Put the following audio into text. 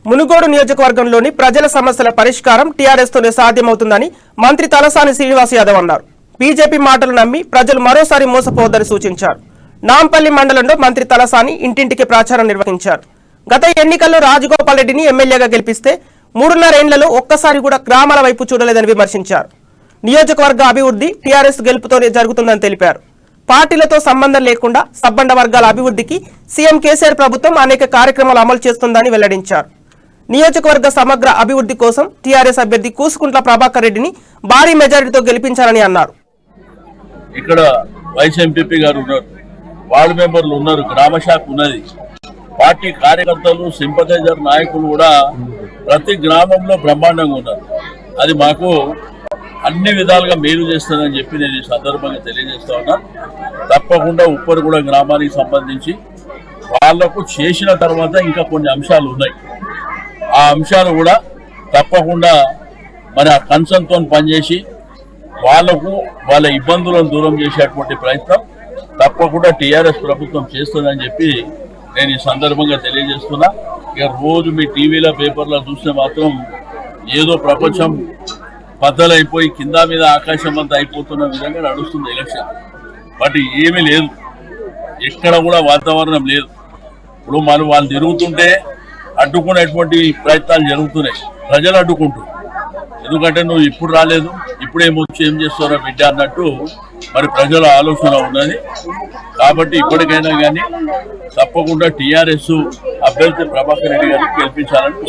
మునుగోడు నియోజకవర్గంలోని ప్రజల సమస్యల పరిష్కారం టీఆర్ఎస్ తోనే సాధ్యమవుతుందని మంత్రి తలసాని శ్రీనివాస్ యాదవ్ అన్నారు. బీజేపీ మాటలు నమ్మి ప్రజలు మరోసారి మోసపోవద్దని సూచించారు. నాంపల్లి మండలంలో మంత్రి తలసాని ఇంటింటికి ప్రచారం నిర్వహించారు. గత ఎన్నికల్లో రాజగోపాల్ రెడ్డిని ఎమ్మెల్యేగా గెలిపిస్తే 3.5 ఏళ్లలో ఒక్కసారి కూడా గ్రామాల వైపు చూడలేదని విమర్శించారు. నియోజకవర్గ అభివృద్ధి టీఆర్ఎస్ గెలుపుతోనే జరుగుతుందని తెలిపారు. పార్టీలతో సంబంధం లేకుండా సబ్బండ వర్గాల అభివృద్ధికి సీఎం కేసీఆర్ ప్రభుత్వం అనేక కార్యక్రమాలు అమలు చేస్తుందని వెల్లడించారు. నియోజకవర్గ సమగ్ర అభివృద్ధి కోసం టీఆర్ఎస్ అభ్యర్థి కూసుకుంట్ల ప్రభాకర్ రెడ్డిని భారీ మెజారిటీతో గెలిపించారని అన్నారు. ఇక్కడ వైస్ ఎంపీపీ గారు ఉన్నారు, వార్డు మెంబర్లు ఉన్నారు, గ్రామ శాఖ ఉన్నది, పార్టీ కార్యకర్తలు సింపథైజర్ నాయకులు కూడా ప్రతి గ్రామంలో బ్రహ్మాండంగా ఉన్నారు. అది మాకు అన్ని విధాలుగా మేలు చేస్తుందని చెప్పి నేను ఈ సందర్భంగా తెలియజేస్తా ఉన్నా. తప్పకుండా ఉప్పరగూడ గ్రామానికి సంబంధించి వాళ్లకు చేసిన తర్వాత ఇంకా కొన్ని అంశాలు ఉన్నాయి. ఆ అంశాలు కూడా తప్పకుండా మన కన్సర్న్తో పనిచేసి వాళ్లకు వాళ్ళ ఇబ్బందులను దూరం చేసేటువంటి ప్రయత్నం తప్పకుండా టీఆర్ఎస్ ప్రభుత్వం చేస్తుందని చెప్పి నేను ఈ సందర్భంగా తెలియజేస్తున్నా. ఇక రోజు మీ టీవీలో పేపర్లో చూస్తే మాత్రం ఏదో ప్రపంచం బద్దలైపోయి కింద మీద ఆకాశం అంతా అయిపోతున్న విధంగా నడుస్తుంది ఎలక్షన్. బట్ ఏమీ లేదు, ఎక్కడ కూడా వాతావరణం లేదు. ఇప్పుడు వాళ్ళు తిరుగుతుంటే అడ్డుకునేటువంటి ప్రయత్నాలు జరుగుతున్నాయి, ప్రజలు అడ్డుకుంటారు. ఎందుకంటే నువ్వు ఇప్పుడు రాలేదు, ఇప్పుడేమొచ్చి ఏం చేస్తారో బిడ్డ అన్నట్టు మరి ప్రజల ఆలోచన ఉన్నది. కాబట్టి ఇప్పటికైనా కానీ తప్పకుండా టీఆర్ఎస్ అభ్యర్థి ప్రభాకర్ రెడ్డి గారిని గెలిపించాలని